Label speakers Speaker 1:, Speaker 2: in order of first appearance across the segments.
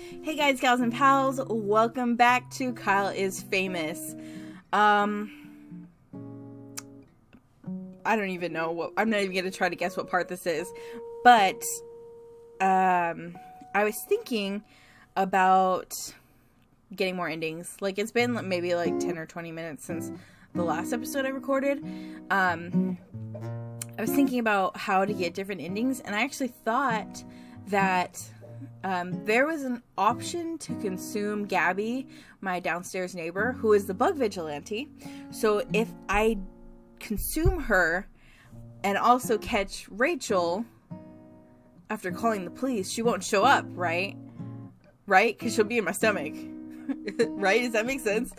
Speaker 1: Hey guys, gals, and pals, welcome back to Kyle is Famous. I don't even know what, I'm not even going to try to guess what part this is, but, I was thinking about getting more endings. Like, it's been maybe like 10 or 20 minutes since the last episode I recorded. I was thinking about how to get different endings, and I actually thought that there was an option to consume Gabby, my downstairs neighbor, who is the bug vigilante. So if I consume her and also catch Rachel after calling the police, she won't show up, right? Right? Because she'll be in my stomach. Right? Does that make sense?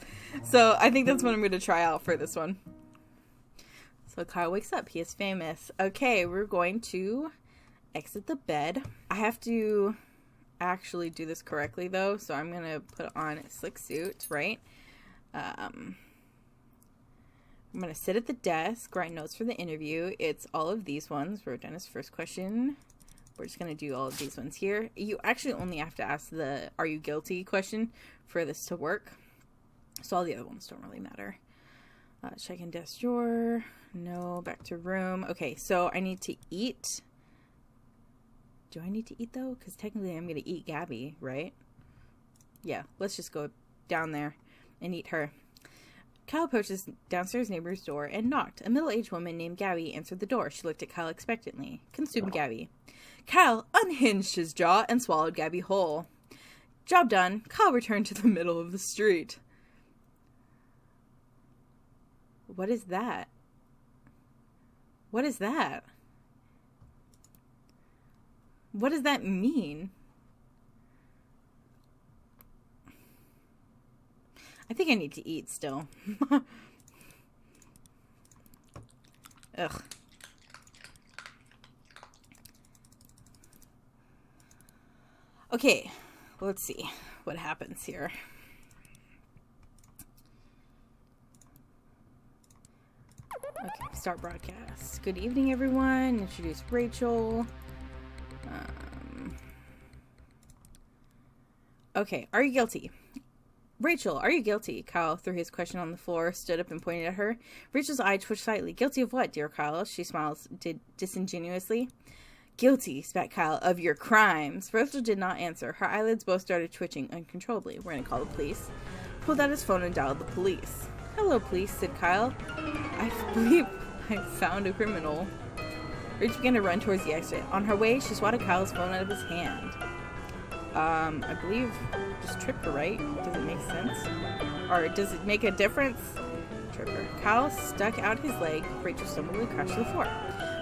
Speaker 1: So I think that's what I'm going to try out for this one. So Kyle wakes up. He is famous. Okay, we're going to exit the bed. I have to actually do this correctly though, so I'm gonna put on a slick suit, right? I'm gonna sit at the desk, write notes for the interview. It's all of these ones. Wrote down his first question. We're just gonna do all of these ones here. You actually only have to ask the "Are you guilty?" question for this to work, so all the other ones don't really matter. Check in desk drawer. No. Back to room. Okay, so I need to eat. Do I need to eat, though? Because technically I'm going to eat Gabby, right? Yeah, let's just go down there and eat her. Kyle approached his downstairs neighbor's door and knocked. A middle-aged woman named Gabby answered the door. She looked at Kyle expectantly. Consumed Gabby. Kyle unhinged his jaw and swallowed Gabby whole. Job done. Kyle returned to the middle of the street. What is that? What is that? What does that mean? I think I need to eat still. Ugh. Okay, let's see what happens here. Okay, start broadcast. Good evening, everyone. Introduce Rachel. Okay, are you guilty? Rachel, are you guilty? Kyle threw his question on the floor, stood up and pointed at her. Rachel's eye twitched slightly. Guilty of what, dear Kyle? She smiled disingenuously. Guilty, spat Kyle, of your crimes. Rachel did not answer. Her eyelids both started twitching uncontrollably. We're gonna call the police. Pulled out his phone and dialed the police. Hello, police, said Kyle. I believe I found a criminal. Rachel began to run towards the exit. On her way, she swatted Kyle's phone out of his hand. I believe just trip her, right? Does it make sense? Or does it make a difference? Trip her. Kyle stuck out his leg. Rachel stumbled and crashed to the floor.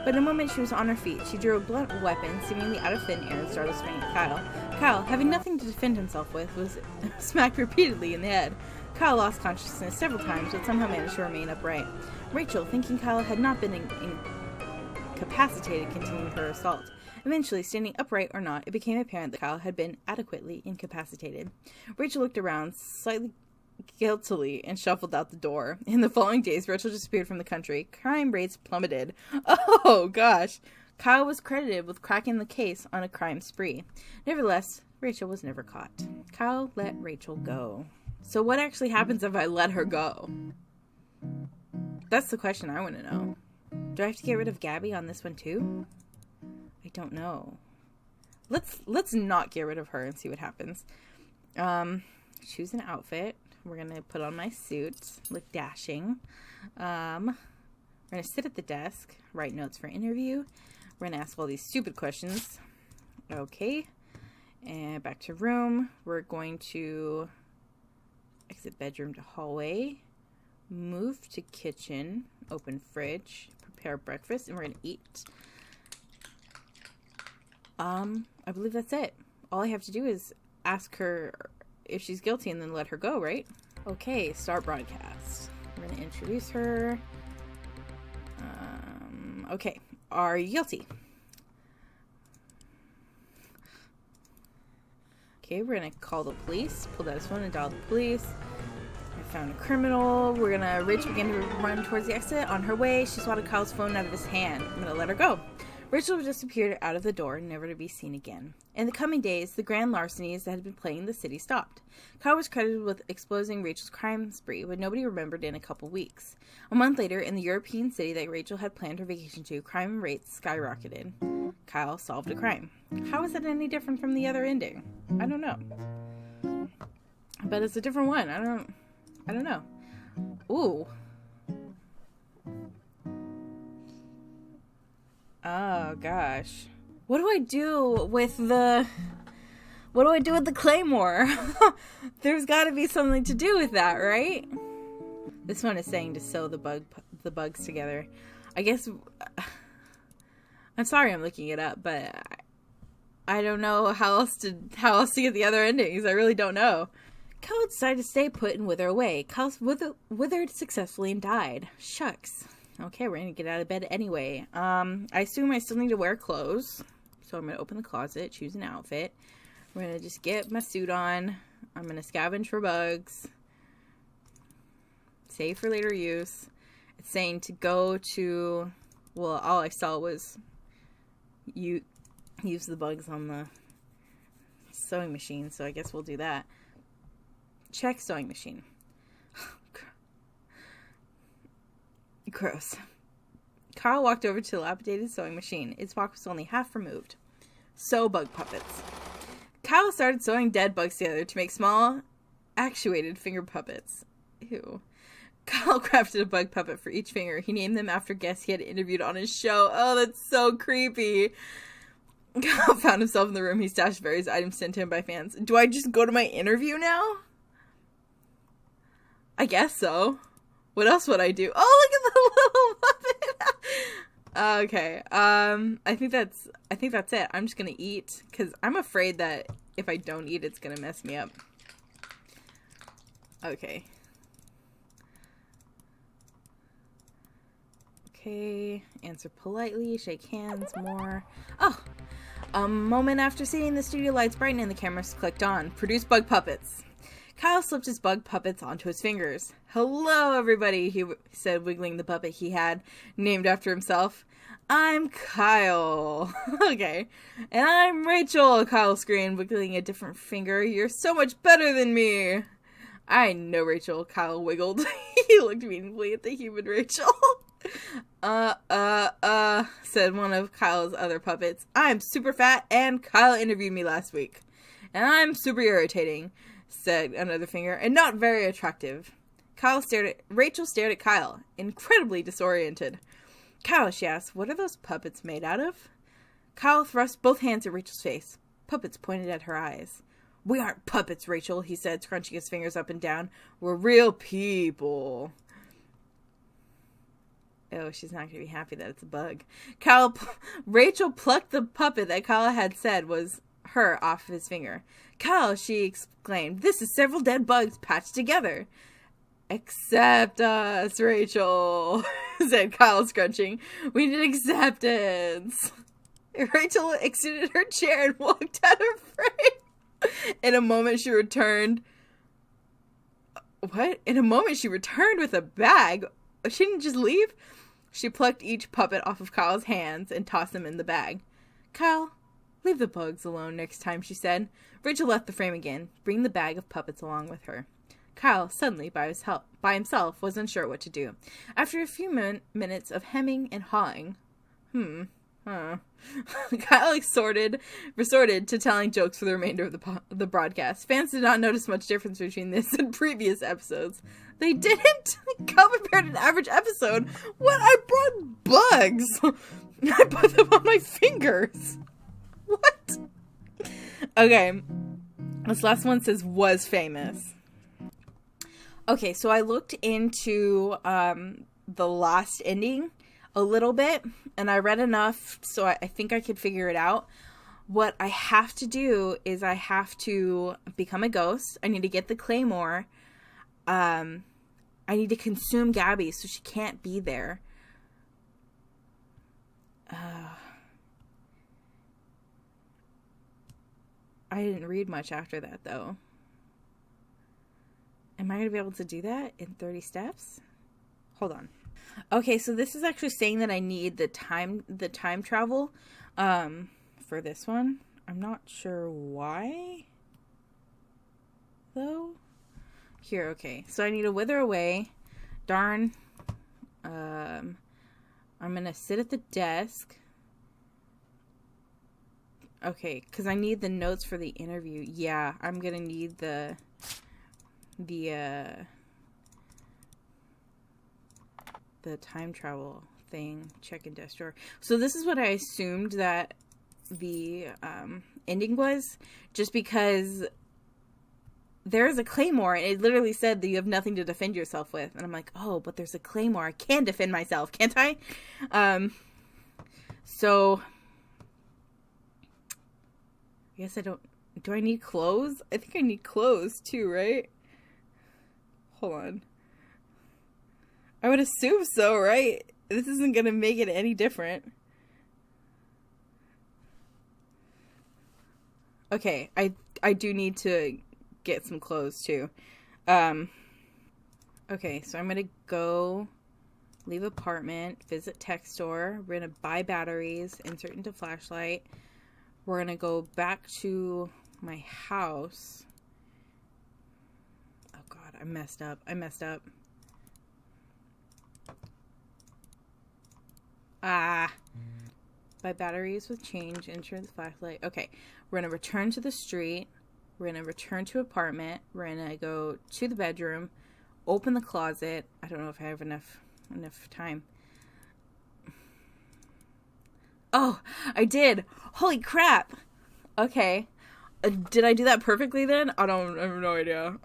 Speaker 1: But in a moment, she was on her feet. She drew a blunt weapon, seemingly out of thin air, and started swinging at Kyle. Kyle, having nothing to defend himself with, was smacked repeatedly in the head. Kyle lost consciousness several times, but somehow managed to remain upright. Rachel, thinking Kyle had not been incapacitated, continued her assault. Eventually, standing upright or not, it became apparent that Kyle had been adequately incapacitated. Rachel looked around slightly guiltily and shuffled out the door. In the following days, Rachel disappeared from the country. Crime rates plummeted. Oh, gosh. Kyle was credited with cracking the case on a crime spree. Nevertheless, Rachel was never caught. Kyle let Rachel go. So what actually happens if I let her go? That's the question I want to know. Do I have to get rid of Gabby on this one too? I don't know. Let's not get rid of her and see what happens. Choose an outfit. We're gonna put on my suit, look dashing. We're gonna sit at the desk, write notes for interview. We're gonna ask all these stupid questions. Okay. And back to room. We're going to exit bedroom to hallway. Move to kitchen. Open fridge. Prepare breakfast, and we're gonna eat. I believe that's it. All I have to do is ask her if she's guilty and then let her go, right? Okay, start broadcast. We're gonna introduce her. Okay, are you guilty? Okay, we're gonna call the police. Pulled out his phone and dialed the police. I found a criminal. Rachel began to run towards the exit. On her way, she swatted Kyle's phone out of his hand. I'm gonna let her go. Rachel disappeared out of the door, never to be seen again. In the coming days, the grand larcenies that had been plaguing the city stopped. Kyle was credited with exposing Rachel's crime spree, but nobody remembered in a couple weeks. A month later, in the European city that Rachel had planned her vacation to, crime rates skyrocketed. Kyle solved a crime. How is that any different from the other ending? I don't know. But it's a different one. I don't know. Ooh. Oh gosh. What do I do with the claymore? There's got to be something to do with that, right? This one is saying to sew the bugs together. I guess I'm sorry I'm looking it up, but I don't know how else to get the other endings. I really don't know. Kyle decided to stay put and wither away. Kyle withered successfully and died. Shucks. Okay, we're gonna get out of bed anyway. I assume I still need to wear clothes. So I'm gonna open the closet, choose an outfit. We're gonna just get my suit on. I'm gonna scavenge for bugs. Save for later use. It's saying to go to, well, all I saw was use the bugs on the sewing machine, so I guess we'll do that. Check sewing machine. Gross. Kyle walked over to the dilapidated sewing machine. Its lock was only half removed. Sew bug puppets. Kyle started sewing dead bugs together to make small, actuated finger puppets. Ew. Kyle crafted a bug puppet for each finger. He named them after guests he had interviewed on his show. Oh, that's so creepy. Kyle found himself in the room. He stashed various items sent to him by fans. Do I just go to my interview now? I guess so. What else would I do? Oh, look at the little puppet. Okay. I think that's it. I'm just gonna eat because I'm afraid that if I don't eat, it's gonna mess me up. Okay. Okay. Answer politely. Shake hands. More. Oh. A moment after seeing the studio lights brighten and the cameras clicked on. Produce bug puppets. Kyle slipped his bug puppets onto his fingers. Hello, everybody, he said, wiggling the puppet he had named after himself. I'm Kyle. Okay. And I'm Rachel, Kyle screamed, wiggling a different finger. You're so much better than me. I know, Rachel, Kyle wiggled. He looked meaningfully at the human Rachel. Said one of Kyle's other puppets. I'm super fat and Kyle interviewed me last week. And I'm super irritating, said another finger, and not very attractive. Rachel stared at Kyle, incredibly disoriented. Kyle, she asked, what are those puppets made out of? Kyle thrust both hands at Rachel's face. Puppets pointed at her eyes. We aren't puppets, Rachel, he said, scrunching his fingers up and down. We're real people. Oh, she's not going to be happy that it's a bug. Rachel plucked the puppet that Kyle had said was her off his finger. Kyle, she exclaimed, this is several dead bugs patched together. Accept us, Rachel, said Kyle, scrunching. We need acceptance. Rachel exited her chair and walked out of frame. In a moment, she returned. What? In a moment, she returned with a bag. She didn't just leave. She plucked each puppet off of Kyle's hands and tossed them in the bag. Kyle, leave the bugs alone next time, she said. Rachel left the frame again, bringing the bag of puppets along with her. Kyle, suddenly by himself, was unsure what to do. After a few minutes of hemming and hawing, Kyle resorted to telling jokes for the remainder of the broadcast. Fans did not notice much difference between this and previous episodes. They didn't? Kyle prepared an average episode. What? I brought bugs. I put them on my fingers. What? Okay. This last one says was famous. Okay, so I looked into the last ending a little bit, and I read enough, so I think I could figure it out. What I have to do is I have to become a ghost. I need to get the claymore. I need to consume Gabby so she can't be there. I didn't read much after that, though. Am I going to be able to do that in 30 steps? Hold on. Okay, so this is actually saying that I need the time travel for this one. I'm not sure why though. Here, okay. So I need to wither away. Darn. I'm going to sit at the desk. Okay, cuz I need the notes for the interview. Yeah, I'm going to need the time travel thing. Check in desk drawer. So this is what I assumed that the ending was, just because there is a claymore and it literally said that you have nothing to defend yourself with, and I'm like, oh, but there's a claymore, I can defend myself, can't I? So I guess I don't. Do I need clothes? I think I need clothes too, right? Hold on. I would assume so, right? This isn't gonna make it any different. Okay, I do need to get some clothes too. Okay, so I'm gonna go leave apartment, visit tech store. We're gonna buy batteries, insert into flashlight. We're gonna go back to my house. Oh god, I messed up. Buy batteries with change, insert the flashlight. Okay, we're gonna return to the street. We're gonna return to apartment. We're gonna go to the bedroom, open the closet. I don't know if I have enough time. Oh, I did. Holy crap. Okay. Did I do that perfectly then? I have no idea.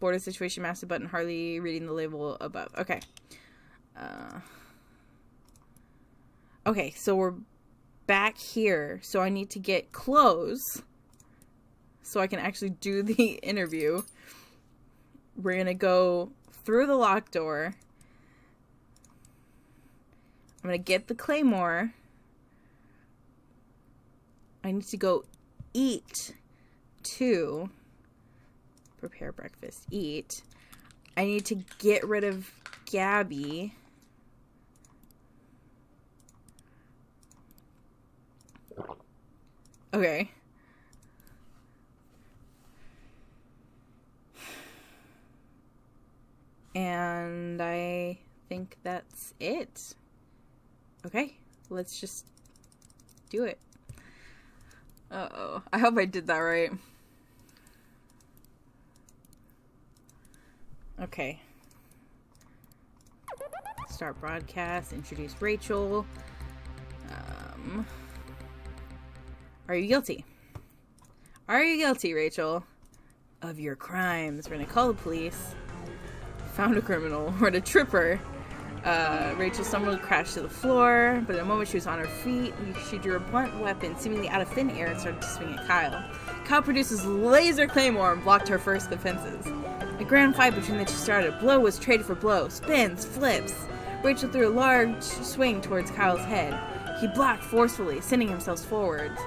Speaker 1: Border situation, massive button, hardly reading the label above. Okay. Okay, so we're back here. So I need to get clothes so I can actually do the interview. We're gonna go through the locked door. I'm gonna get the claymore. I need to go eat too. Prepare breakfast. Eat. I need to get rid of Gabby. Okay. And I think that's it. Okay, let's just do it. Uh-oh. I hope I did that right. Okay. Start broadcast. Introduce Rachel. Are you guilty? Are you guilty, Rachel, of your crimes? We're gonna call the police. Found a criminal. We're gonna trip her. Rachel stumbled and crashed to the floor, but in a moment she was on her feet. She drew a blunt weapon, seemingly out of thin air, and started to swing at Kyle. Kyle produces laser claymore and blocked her first defenses. A grand fight between the two started. Blow was traded for blow. Spins, flips. Rachel threw a large swing towards Kyle's head. He blocked forcefully, sending himself forwards.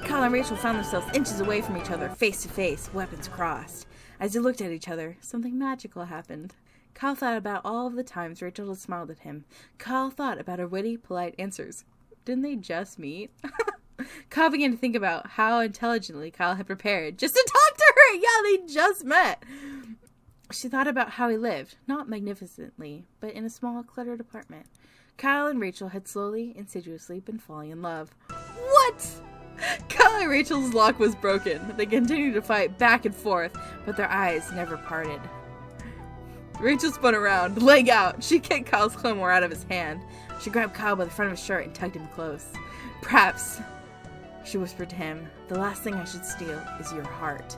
Speaker 1: Kyle and Rachel found themselves inches away from each other, face to face, weapons crossed. As they looked at each other, something magical happened. Kyle thought about all of the times Rachel had smiled at him. Kyle thought about her witty, polite answers. Didn't they just meet? Kyle began to think about how intelligently Kyle had prepared just to talk to her. Yeah, they just met. She thought about how he lived, not magnificently, but in a small, cluttered apartment. Kyle and Rachel had slowly, insidiously been falling in love. What? Kyle and Rachel's lock was broken. They continued to fight back and forth, but their eyes never parted. Rachel spun around, leg out. She kicked Kyle's claymore out of his hand. She grabbed Kyle by the front of his shirt and tugged him close. Perhaps, she whispered to him, the last thing I should steal is your heart.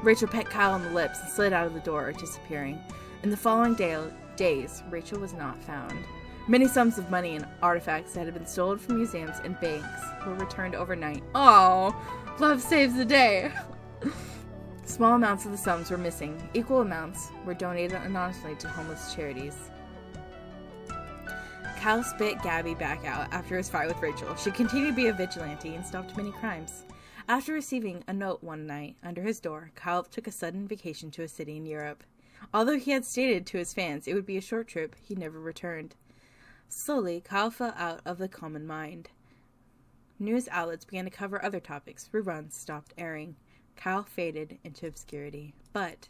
Speaker 1: Rachel pecked Kyle on the lips and slid out of the door, disappearing. In the following days, Rachel was not found. Many sums of money and artifacts that had been stolen from museums and banks were returned overnight. Oh, love saves the day. Small amounts of the sums were missing. Equal amounts were donated anonymously to homeless charities. Kyle spit Gabby back out after his fight with Rachel. She continued to be a vigilante and stopped many crimes. After receiving a note one night under his door, Kyle took a sudden vacation to a city in Europe. Although he had stated to his fans it would be a short trip, he never returned. Slowly, Kyle fell out of the common mind. News outlets began to cover other topics. Reruns stopped airing. Kyle faded into obscurity. But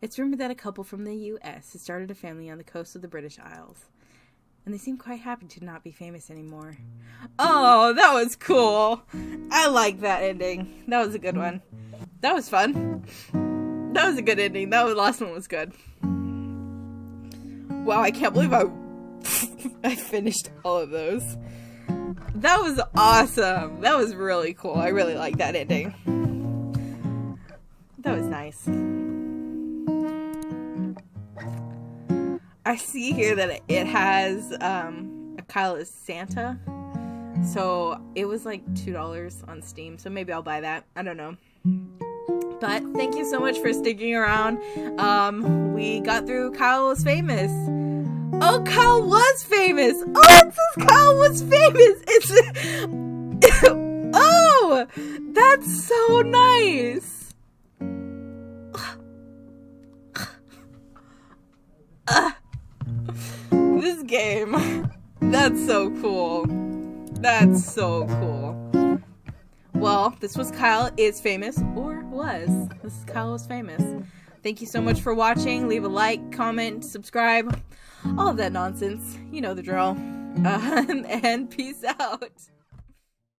Speaker 1: it's rumored that a couple from the U.S. has started a family on the coast of the British Isles. And they seem quite happy to not be famous anymore. Oh, that was cool. I like that ending. That was a good one. That was fun. That was a good ending. That last one was good. Wow, I can't believe I finished all of those. That was awesome. That was really cool. I really like that ending. That was nice. I see here that it has a Kyle as Santa. So it was like $2 on Steam. So maybe I'll buy that. I don't know. But thank you so much for sticking around. We got through Kyle Was Famous. Oh, Kyle was famous. Oh, it says Kyle was famous. It's oh, that's so nice. This game. That's so cool. That's so cool. Well, this was Kyle Is Famous, or was. This is Kyle Was Famous. Thank you so much for watching. Leave a like, comment, subscribe. All of that nonsense. You know the drill. And peace out.